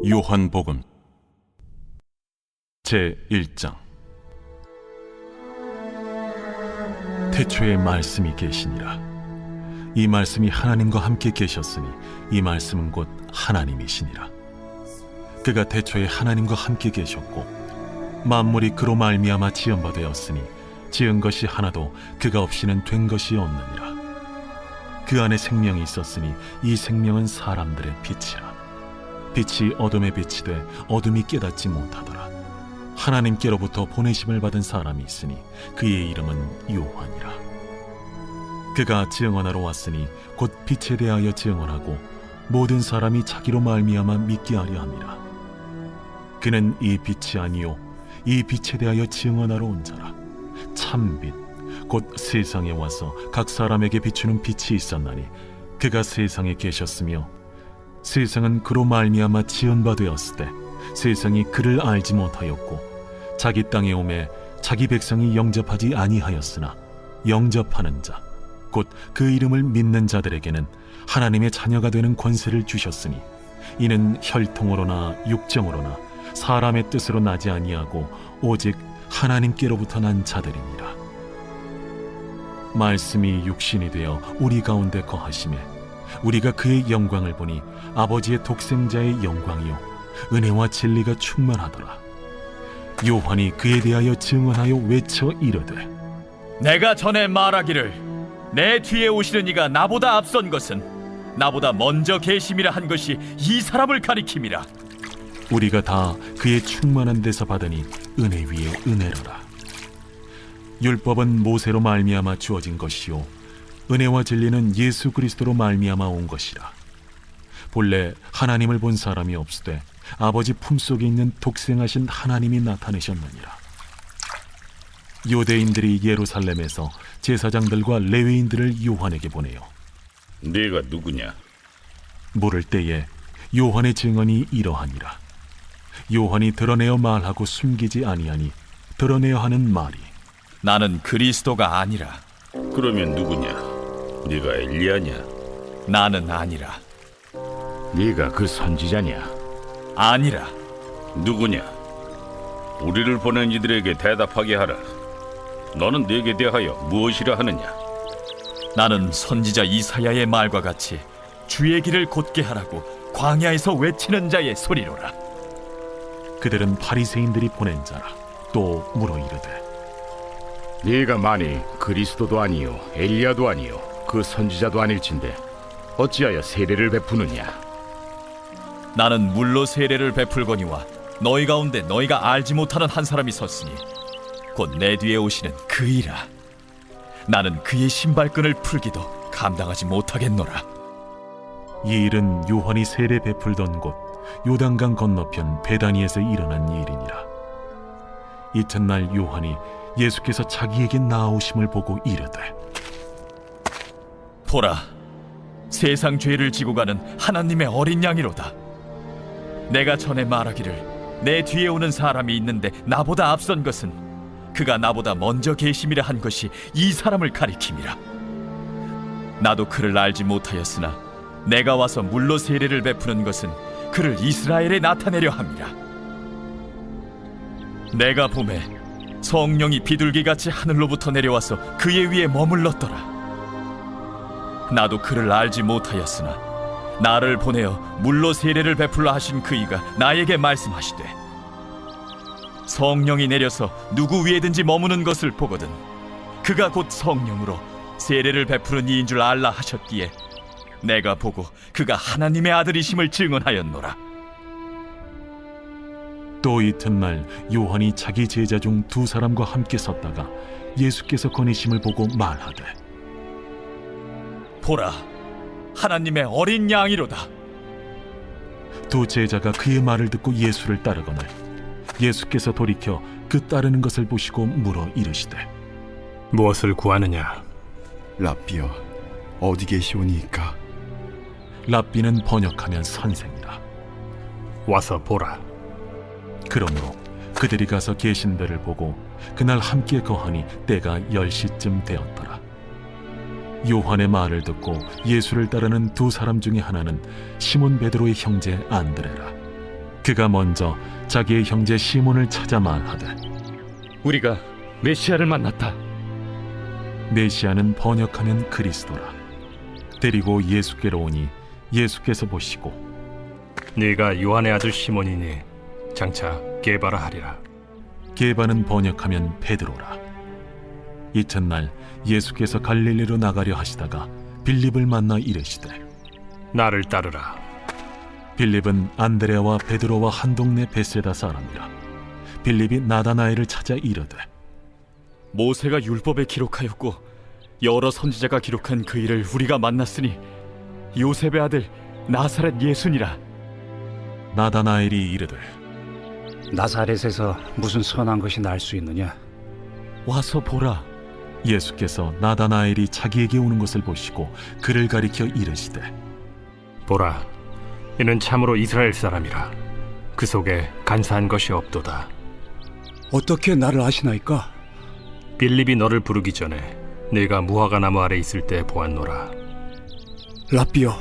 요한복음 제1장. 태초에 말씀이 계시니라. 이 말씀이 하나님과 함께 계셨으니 이 말씀은 곧 하나님이시니라. 그가 태초에 하나님과 함께 계셨고 만물이 그로 말미암아 지은 바 되었으니 지은 것이 하나도 그가 없이는 된 것이 없느니라. 그 안에 생명이 있었으니 이 생명은 사람들의 빛이라. 빛이 어둠에 빛이 돼 어둠이 깨닫지 못하더라. 하나님께로부터 보내심을 받은 사람이 있으니 그의 이름은 요한이라. 그가 증언하러 왔으니 곧 빛에 대하여 증언하고 모든 사람이 자기로 말미암아 믿게 하려 함이라. 그는 이 빛이 아니요 이 빛에 대하여 증언하러 온 자라. 참빛 곧 세상에 와서 각 사람에게 비추는 빛이 있었나니 그가 세상에 계셨으며 세상은 그로 말미암아 지은 바 되었을 때 세상이 그를 알지 못하였고 자기 땅에 오매 자기 백성이 영접하지 아니하였으나 영접하는 자 곧 그 이름을 믿는 자들에게는 하나님의 자녀가 되는 권세를 주셨으니 이는 혈통으로나 육정으로나 사람의 뜻으로 나지 아니하고 오직 하나님께로부터 난 자들이니라. 말씀이 육신이 되어 우리 가운데 거하시매 우리가 그의 영광을 보니 아버지의 독생자의 영광이요 은혜와 진리가 충만하더라. 요한이 그에 대하여 증언하여 외쳐 이르되 내가 전에 말하기를 내 뒤에 오시는 이가 나보다 앞선 것은 나보다 먼저 계심이라 한 것이 이 사람을 가리킴이라. 우리가 다 그의 충만한 데서 받으니 은혜 위에 은혜로라. 율법은 모세로 말미암아 주어진 것이요 은혜와 진리는 예수 그리스도로 말미암아 온 것이라. 본래 하나님을 본 사람이 없으되 아버지 품속에 있는 독생하신 하나님이 나타내셨느니라. 유대인들이 예루살렘에서 제사장들과 레위인들을 요한에게 보내요. 네가 누구냐? 물을 때에 요한의 증언이 이러하니라. 요한이 드러내어 말하고 숨기지 아니하니 드러내어 하는 말이 나는 그리스도가 아니라. 그러면 누구냐? 네가 엘리야냐? 나는 아니라. 네가 그 선지자냐? 아니라. 누구냐? 우리를 보낸 이들에게 대답하게 하라. 너는 네게 대하여 무엇이라 하느냐? 나는 선지자 이사야의 말과 같이 주의 길을 곧게 하라고 광야에서 외치는 자의 소리로라. 그들은 바리새인들이 보낸 자라. 또 물어 이르되 네가 만일 그리스도도 아니요 엘리야도 아니요 그 선지자도 아닐진데 어찌하여 세례를 베푸느냐? 나는 물로 세례를 베풀거니와 너희 가운데 너희가 알지 못하는 한 사람이 섰으니 곧 내 뒤에 오시는 그이라. 나는 그의 신발끈을 풀기도 감당하지 못하겠노라. 이 일은 요한이 세례 베풀던 곳 요단강 건너편 베다니에서 일어난 일이니라. 이튿날 요한이 예수께서 자기에게 나아오심을 보고 이르되 보라, 세상 죄를 지고 가는 하나님의 어린 양이로다. 내가 전에 말하기를 내 뒤에 오는 사람이 있는데 나보다 앞선 것은 그가 나보다 먼저 계심이라 한 것이 이 사람을 가리킴이라. 나도 그를 알지 못하였으나 내가 와서 물로 세례를 베푸는 것은 그를 이스라엘에 나타내려 함이라. 내가 보매 성령이 비둘기같이 하늘로부터 내려와서 그의 위에 머물렀더라. 나도 그를 알지 못하였으나 나를 보내어 물로 세례를 베풀라 하신 그이가 나에게 말씀하시되 성령이 내려서 누구 위에든지 머무는 것을 보거든 그가 곧 성령으로 세례를 베푸는 이인 줄 알라 하셨기에 내가 보고 그가 하나님의 아들이심을 증언하였노라. 또 이튿날 요한이 자기 제자 중 두 사람과 함께 섰다가 예수께서 거니심을 보고 말하되 보라, 하나님의 어린 양이로다. 두 제자가 그의 말을 듣고 예수를 따르거늘 예수께서 돌이켜 그 따르는 것을 보시고 물어 이르시되 무엇을 구하느냐? 랍비여, 어디 계시오니이까? 랍비는 번역하면 선생이라. 와서 보라. 그러므로 그들이 가서 계신 데를 보고 그날 함께 거하니 때가 10시쯤 되었더라. 요한의 말을 듣고 예수를 따르는 두 사람 중에 하나는 시몬 베드로의 형제 안드레라. 그가 먼저 자기의 형제 시몬을 찾아 말하되 우리가 메시아를 만났다. 메시아는 번역하면 그리스도라. 데리고 예수께로 오니 예수께서 보시고 네가 요한의 아들 시몬이니 장차 게바라 하리라. 게바는 번역하면 베드로라. 이튿날 예수께서 갈릴리로 나가려 하시다가 빌립을 만나 이르시되 나를 따르라. 빌립은 안드레와 베드로와 한 동네 베세다 사람이라. 빌립이 나다나엘을 찾아 이르되 모세가 율법에 기록하였고 여러 선지자가 기록한 그 일을 우리가 만났으니 요셉의 아들 나사렛 예수니라. 나다나엘이 이르되 나사렛에서 무슨 선한 것이 날 수 있느냐? 와서 보라. 예수께서 나다나엘이 자기에게 오는 것을 보시고 그를 가리켜 이르시되 보라, 이는 참으로 이스라엘 사람이라. 그 속에 간사한 것이 없도다. 어떻게 나를 아시나이까? 빌립이 너를 부르기 전에 네가 무화과 나무 아래 있을 때 보았노라. 라삐여,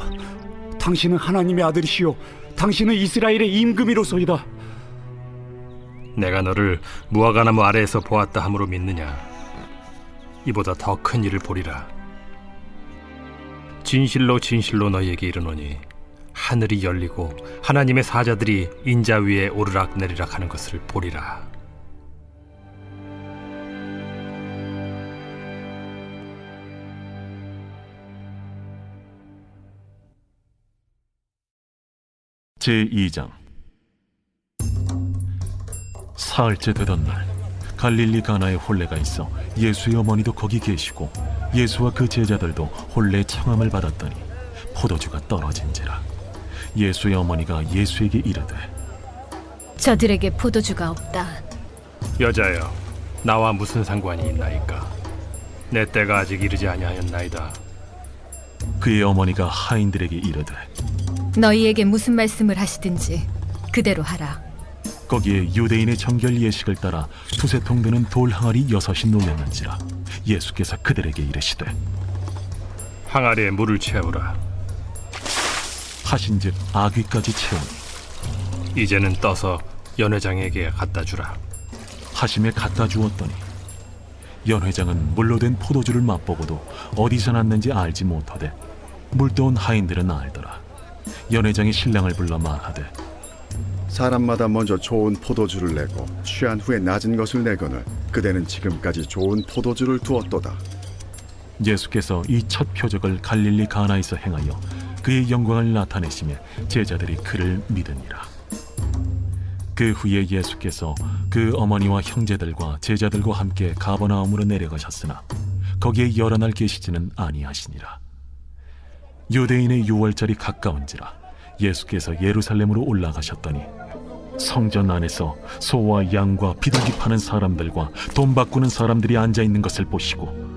당신은 하나님의 아들이시오. 당신은 이스라엘의 임금이로소이다. 내가 너를 무화과 나무 아래에서 보았다 함으로 믿느냐? 이보다 더 큰 일을 보리라. 진실로 진실로 너희에게 이르노니 하늘이 열리고 하나님의 사자들이 인자 위에 오르락 내리락 하는 것을 보리라. 제2장. 사흘째 되던 날 갈릴리 가나에 혼례가 있어 예수의 어머니도 거기 계시고 예수와 그 제자들도 혼례 청함을 받았더니 포도주가 떨어진지라. 예수의 어머니가 예수에게 이르되 저들에게 포도주가 없다. 여자여, 나와 무슨 상관이 있나이까? 내 때가 아직 이르지 아니하였나이다. 그의 어머니가 하인들에게 이르되 너희에게 무슨 말씀을 하시든지 그대로 하라. 거기에 유대인의 정결 예식을 따라 두세 통 드는 돌 항아리 6이 놓였는지라. 예수께서 그들에게 이르시되 항아리에 물을 채우라. 하신즉 아귀까지 채우니 이제는 떠서 연회장에게 갖다 주라. 하심에 갖다 주었더니 연회장은 물로 된 포도주를 맛보고도 어디서 났는지 알지 못하되 물떠온 하인들은 알더라. 연회장이 신랑을 불러 말하되 사람마다 먼저 좋은 포도주를 내고 취한 후에 낮은 것을 내거늘 그대는 지금까지 좋은 포도주를 두었도다. 예수께서 이 첫 표적을 갈릴리 가나에서 행하여 그의 영광을 나타내시며 제자들이 그를 믿으니라. 그 후에 예수께서 그 어머니와 형제들과 제자들과 함께 가버나움으로 내려가셨으나 거기에 여러 날 계시지는 아니하시니라. 유대인의 유월절이 가까운지라 예수께서 예루살렘으로 올라가셨더니 성전 안에서 소와 양과 비둘기 파는 사람들과 돈 바꾸는 사람들이 앉아있는 것을 보시고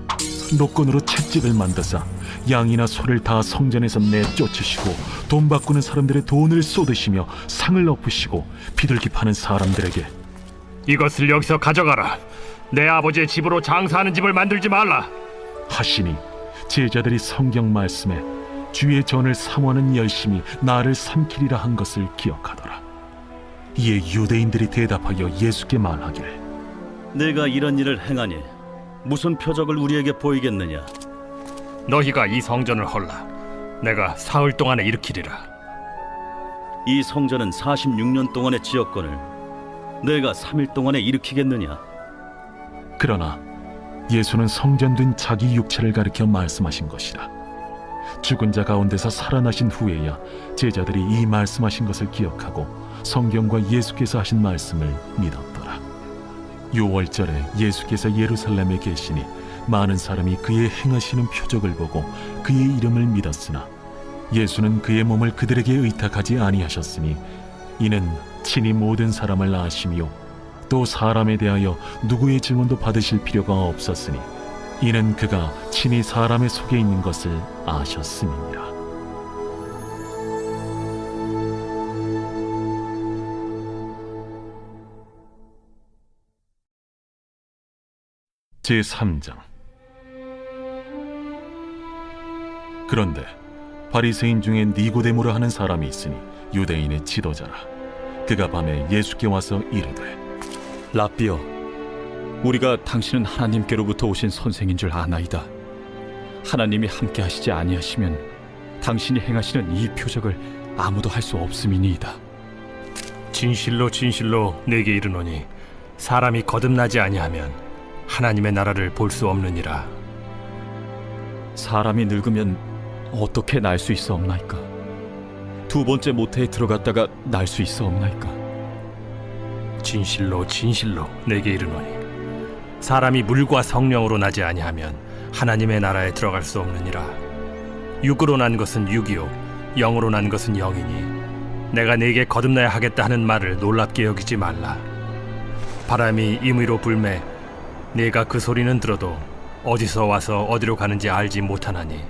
노건으로 채찍을 만드사 양이나 소를 다 성전에서 내쫓으시고 돈 바꾸는 사람들의 돈을 쏟으시며 상을 엎으시고 비둘기 파는 사람들에게 이것을 여기서 가져가라. 내 아버지의 집으로 장사하는 집을 만들지 말라. 하시니 제자들이 성경 말씀에 주의 전을 사모하는 열심이 나를 삼키리라 한 것을 기억하더라. 이에 유대인들이 대답하여 예수께 말하기를 내가 이런 일을 행하니 무슨 표적을 우리에게 보이겠느냐? 너희가 이 성전을 헐라. 내가 사흘 동안에 일으키리라. 이 성전은 46년 동안의 지역권을 내가 3일 동안에 일으키겠느냐? 그러나 예수는 성전된 자기 육체를 가리켜 말씀하신 것이라. 죽은 자 가운데서 살아나신 후에야 제자들이 이 말씀하신 것을 기억하고 성경과 예수께서 하신 말씀을 믿었더라. 유월절에 예수께서 예루살렘에 계시니 많은 사람이 그의 행하시는 표적을 보고 그의 이름을 믿었으나 예수는 그의 몸을 그들에게 의탁하지 아니하셨으니 이는 친히 모든 사람을 아시며 또 사람에 대하여 누구의 증언도 받으실 필요가 없었으니 이는 그가 친히 사람의 속에 있는 것을 아셨음이니라. 제3장. 그런데 바리새인 중에 니고데모라 하는 사람이 있으니 유대인의 지도자라. 그가 밤에 예수께 와서 이르되 라삐여, 우리가 당신은 하나님께로부터 오신 선생인 줄 아나이다. 하나님이 함께 하시지 아니하시면 당신이 행하시는 이 표적을 아무도 할 수 없음이니이다. 진실로 진실로 내게 이르노니 사람이 거듭나지 아니하면 하나님의 나라를 볼 수 없느니라. 사람이 늙으면 어떻게 날 수 있어 없나이까? 두 번째 모태에 들어갔다가 날 수 있어 없나이까? 진실로 진실로 내게 이르노니 사람이 물과 성령으로 나지 아니하면 하나님의 나라에 들어갈 수 없느니라. 육으로 난 것은 육이요 영으로 난 것은 영이니 내가 네게 거듭나야 하겠다 하는 말을 놀랍게 여기지 말라. 바람이 임의로 불매 네가 그 소리는 들어도 어디서 와서 어디로 가는지 알지 못하나니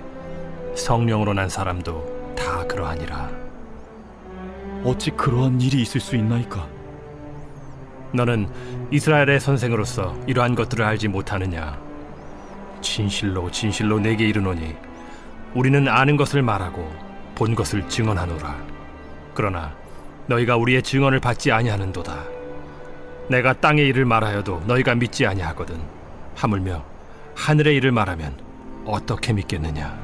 성령으로 난 사람도 다 그러하니라. 어찌 그러한 일이 있을 수 있나이까? 너는 이스라엘의 선생으로서 이러한 것들을 알지 못하느냐? 진실로 진실로 내게 이르노니 우리는 아는 것을 말하고 본 것을 증언하노라. 그러나 너희가 우리의 증언을 받지 아니하는도다. 내가 땅의 일을 말하여도 너희가 믿지 아니하거든. 하물며 하늘의 일을 말하면 어떻게 믿겠느냐?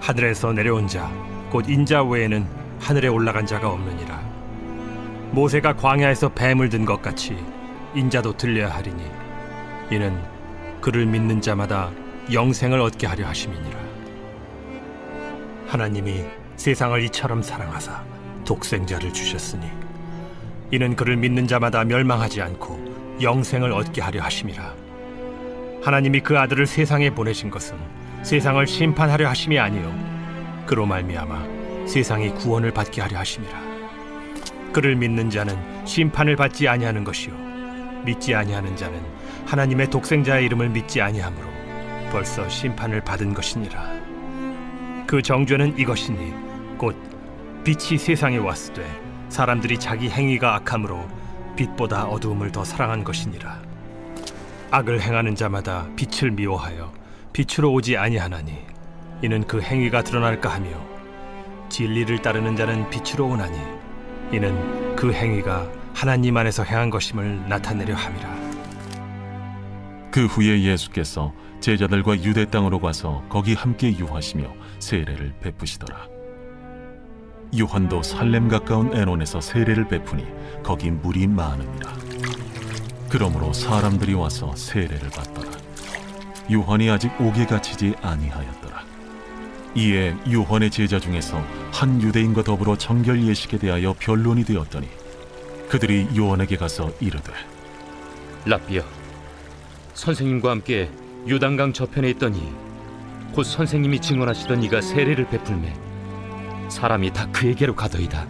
하늘에서 내려온 자 곧 인자 외에는 하늘에 올라간 자가 없느니라. 모세가 광야에서 뱀을 든 것 같이 인자도 들려야 하리니 이는 그를 믿는 자마다 영생을 얻게 하려 하심이니라. 하나님이 세상을 이처럼 사랑하사 독생자를 주셨으니 이는 그를 믿는 자마다 멸망하지 않고 영생을 얻게 하려 하심이라. 하나님이 그 아들을 세상에 보내신 것은 세상을 심판하려 하심이 아니요 그로 말미암아 세상이 구원을 받게 하려 하심이라. 그를 믿는 자는 심판을 받지 아니하는 것이요 믿지 아니하는 자는 하나님의 독생자의 이름을 믿지 아니하므로 벌써 심판을 받은 것이니라. 그 정죄는 이것이니 곧 빛이 세상에 왔으되 사람들이 자기 행위가 악함으로 빛보다 어두움을 더 사랑한 것이니라. 악을 행하는 자마다 빛을 미워하여 빛으로 오지 아니하나니 이는 그 행위가 드러날까 하며 진리를 따르는 자는 빛으로 오나니 이는 그 행위가 하나님 안에서 행한 것임을 나타내려 함이라. 그 후에 예수께서 제자들과 유대 땅으로 가서 거기 함께 유하시며 세례를 베푸시더라. 요한도 살렘 가까운 에논에서 세례를 베푸니 거기 물이 많으니라. 그러므로 사람들이 와서 세례를 받더라. 요한이 아직 옥에 갇히지 아니하였더라. 이에 요한의 제자 중에서 한 유대인과 더불어 정결 예식에 대하여 변론이 되었더니 그들이 요한에게 가서 이르되 라삐여, 선생님과 함께 요단강 저편에 있더니 곧 선생님이 증언하시던 이가 세례를 베풀매 사람이 다 그에게로 가더이다.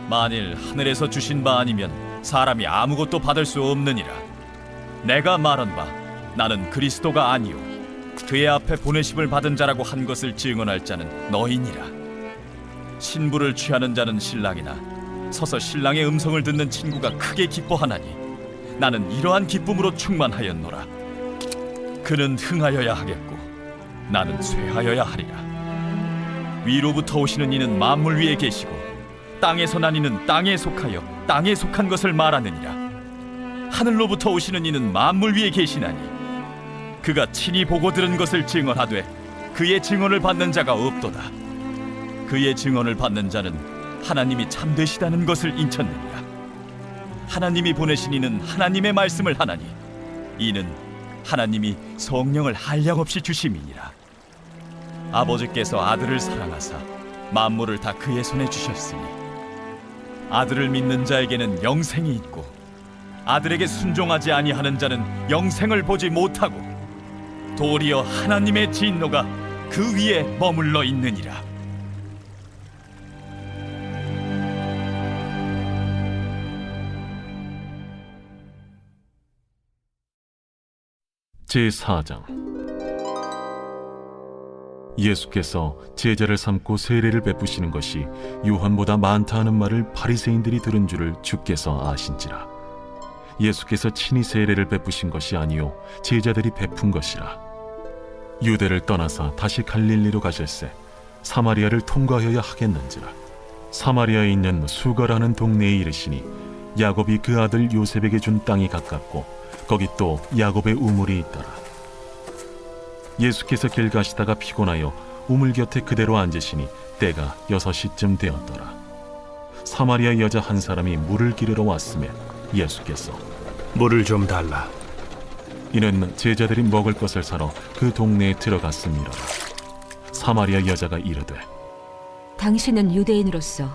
만일 하늘에서 주신 바 아니면 사람이 아무것도 받을 수 없느니라. 내가 말한 바 나는 그리스도가 아니요 그의 앞에 보내심을 받은 자라고 한 것을 증언할 자는 너희니라. 신부를 취하는 자는 신랑이나 서서 신랑의 음성을 듣는 친구가 크게 기뻐하나니 나는 이러한 기쁨으로 충만하였노라. 그는 흥하여야 하겠고 나는 쇠하여야 하리라. 위로부터 오시는 이는 만물 위에 계시고 땅에서 난 이는 땅에 속하여 땅에 속한 것을 말하느니라. 하늘로부터 오시는 이는 만물 위에 계시나니 그가 친히 보고 들은 것을 증언하되 그의 증언을 받는 자가 없도다. 그의 증언을 받는 자는 하나님이 참되시다는 것을 인쳤느니라. 하나님이 보내신 이는 하나님의 말씀을 하나니 이는 하나님이 성령을 한량없이 주심이니라. 아버지께서 아들을 사랑하사 만물을 다 그의 손에 주셨으니 아들을 믿는 자에게는 영생이 있고 아들에게 순종하지 아니하는 자는 영생을 보지 못하고 도리어 하나님의 진노가 그 위에 머물러 있느니라. 제4장. 예수께서 제자를 삼고 세례를 베푸시는 것이 요한보다 많다 하는 말을 바리새인들이 들은 줄을 주께서 아신지라. 예수께서 친히 세례를 베푸신 것이 아니요 제자들이 베푼 것이라. 유대를 떠나사 다시 갈릴리로 가실새 사마리아를 통과하여야 하겠는지라. 사마리아에 있는 수가라는 동네에 이르시니 야곱이 그 아들 요셉에게 준 땅이 가깝고 거기 또 야곱의 우물이 있더라. 예수께서 길 가시다가 피곤하여 우물 곁에 그대로 앉으시니 때가 6시쯤 되었더라. 사마리아 여자 한 사람이 물을 기르러 왔음에 예수께서 물을 좀 달라. 이는 제자들이 먹을 것을 사러 그 동네에 들어갔음이라. 사마리아 여자가 이르되 당신은 유대인으로서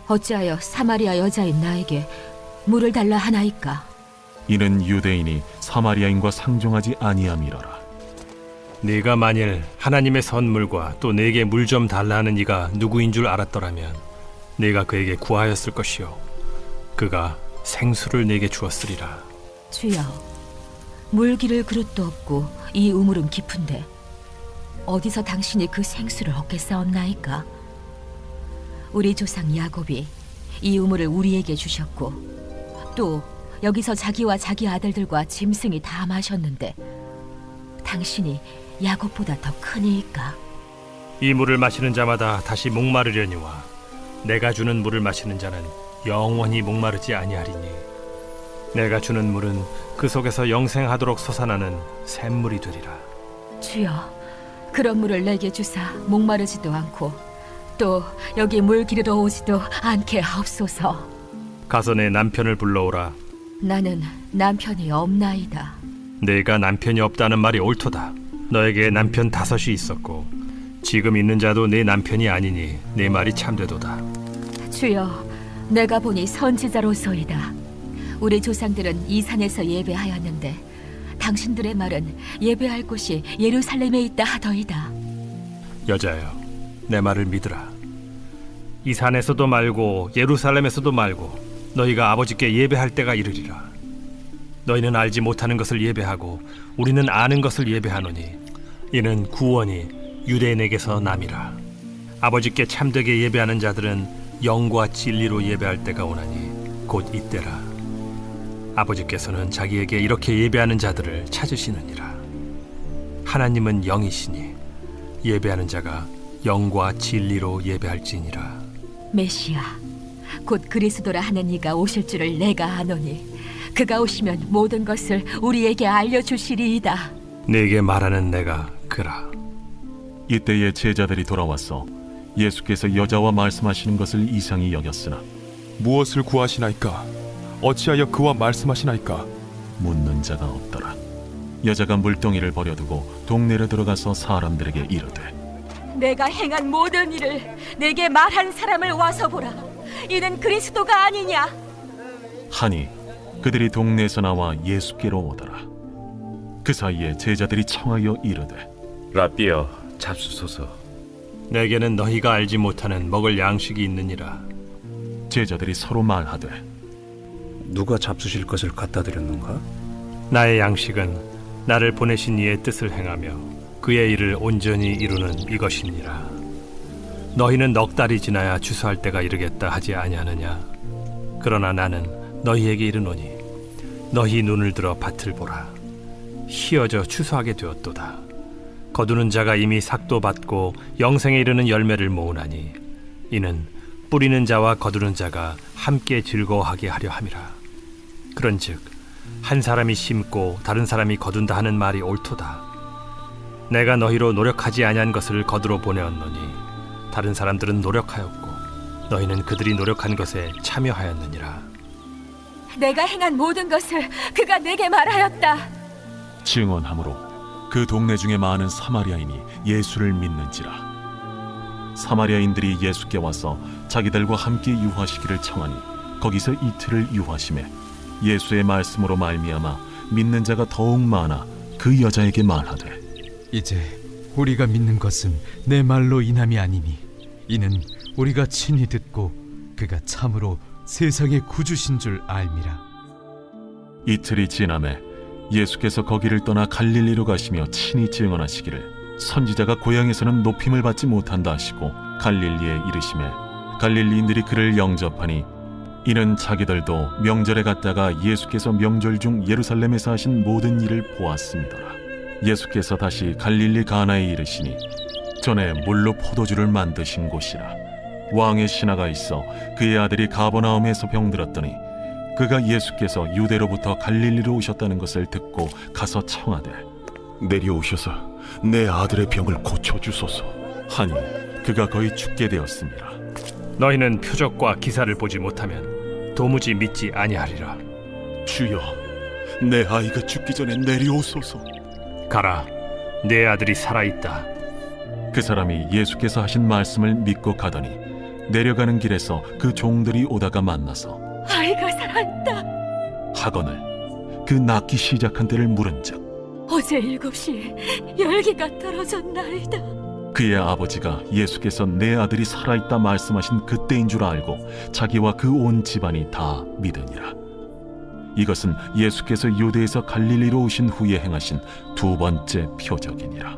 어찌하여 사마리아 여자인 나에게 물을 달라 하나이까? 이는 유대인이 사마리아인과 상종하지 아니함이로라. 네가 만일 하나님의 선물과 또 내게 물 좀 달라 하는 이가 누구인 줄 알았더라면 네가 그에게 구하였을 것이요 그가 생수를 내게 주었으리라. 주여, 물 기를 그릇도 없고 이 우물은 깊은데 어디서 당신이 그 생수를 얻겠사옵나이까? 우리 조상 야곱이 이 우물을 우리에게 주셨고 또 여기서 자기와 자기 아들들과 짐승이 다 마셨는데 당신이 야곱보다 더 크니이까? 이 물을 마시는 자마다 다시 목마르려니와 내가 주는 물을 마시는 자는 영원히 목마르지 아니하리니 내가 주는 물은 그 속에서 영생하도록 솟아나는 샘물이 되리라. 주여, 그런 물을 내게 주사 목마르지도 않고 또 여기 물 기르러 오지도 않게 하옵소서. 가서 내 남편을 불러오라. 나는 남편이 없나이다. 내가 남편이 없다는 말이 옳도다. 너에게 남편 5이 있었고 지금 있는 자도 내 남편이 아니니 내 말이 참되도다. 주여, 내가 보니 선지자로소이다. 우리 조상들은 이 산에서 예배하였는데 당신들의 말은 예배할 곳이 예루살렘에 있다 하더이다. 여자여, 내 말을 믿으라. 이 산에서도 말고 예루살렘에서도 말고 너희가 아버지께 예배할 때가 이르리라. 너희는 알지 못하는 것을 예배하고 우리는 아는 것을 예배하노니 이는 구원이 유대인에게서 남이라. 아버지께 참되게 예배하는 자들은 영과 진리로 예배할 때가 오나니 곧 이때라. 아버지께서는 자기에게 이렇게 예배하는 자들을 찾으시느니라. 하나님은 영이시니 예배하는 자가 영과 진리로 예배할지니라. 메시아, 곧 그리스도라 하는 이가 오실 줄을 내가 아노니 그가 오시면 모든 것을 우리에게 알려주시리이다. 네게 말하는 내가 그라. 이때에 제자들이 돌아와서 예수께서 여자와 말씀하시는 것을 이상히 여겼으나 무엇을 구하시나이까? 어찌하여 그와 말씀하시나이까? 묻는 자가 없더라. 여자가 물동이를 버려두고 동네로 들어가서 사람들에게 이르되 내가 행한 모든 일을 내게 말한 사람을 와서 보라. 이는 그리스도가 아니냐? 하니 그들이 동네에서 나와 예수께로 오더라. 그 사이에 제자들이 청하여 이르되 라비여, 잡수소서. 내게는 너희가 알지 못하는 먹을 양식이 있느니라. 제자들이 서로 말하되 누가 잡수실 것을 갖다 드렸는가? 나의 양식은 나를 보내신 이의 뜻을 행하며 그의 일을 온전히 이루는 이것이니라. 너희는 넉 달이 지나야 추수할 때가 이르겠다 하지 아니하느냐? 그러나 나는 너희에게 이르노니 너희 눈을 들어 밭을 보라. 희어져 추수하게 되었도다. 거두는 자가 이미 삭도 받고 영생에 이르는 열매를 모으나니 이는 뿌리는 자와 거두는 자가 함께 즐거워하게 하려 함이라. 그런즉 한 사람이 심고 다른 사람이 거둔다 하는 말이 옳도다. 내가 너희로 노력하지 아니한 것을 거두러 보내었노니 다른 사람들은 노력하였고 너희는 그들이 노력한 것에 참여하였느니라. 내가 행한 모든 것을 그가 내게 말하였다. 증언하므로 그 동네 중에 많은 사마리아인이 예수를 믿는지라. 사마리아인들이 예수께 와서 자기들과 함께 유하시기를 청하니 거기서 이틀을 유하심에 예수의 말씀으로 말미암아 믿는 자가 더욱 많아 그 여자에게 말하되 이제 우리가 믿는 것은 내 말로 인함이 아니니 이는 우리가 친히 듣고 그가 참으로 세상의 구주신 줄 알미라. 이틀이 지남에 예수께서 거기를 떠나 갈릴리로 가시며 친히 증언하시기를 선지자가 고향에서는 높임을 받지 못한다 하시고 갈릴리에 이르시매 갈릴리인들이 그를 영접하니 이는 자기들도 명절에 갔다가 예수께서 명절 중 예루살렘에서 하신 모든 일을 보았습니다라. 예수께서 다시 갈릴리 가나에 이르시니 전에 물로 포도주를 만드신 곳이라. 왕의 신하가 있어 그의 아들이 가버나움에서 병들었더니 그가 예수께서 유대로부터 갈릴리로 오셨다는 것을 듣고 가서 청하되 내려오셔서 내 아들의 병을 고쳐주소서. 하니 그가 거의 죽게 되었습니다. 너희는 표적과 기사를 보지 못하면 도무지 믿지 아니하리라. 주여, 내 아이가 죽기 전에 내려오소서. 가라, 내 아들이 살아있다. 그 사람이 예수께서 하신 말씀을 믿고 가더니 내려가는 길에서 그 종들이 오다가 만나서 아이가 살아있다. 하거늘 그 낳기 시작한 때를 물은즉 어제 7시에 열기가 떨어졌나이다. 그의 아버지가 예수께서 내 아들이 살아있다 말씀하신 그때인 줄 알고 자기와 그 온 집안이 다 믿으니라. 이것은 예수께서 유대에서 갈릴리로 오신 후에 행하신 두 번째 표적이니라.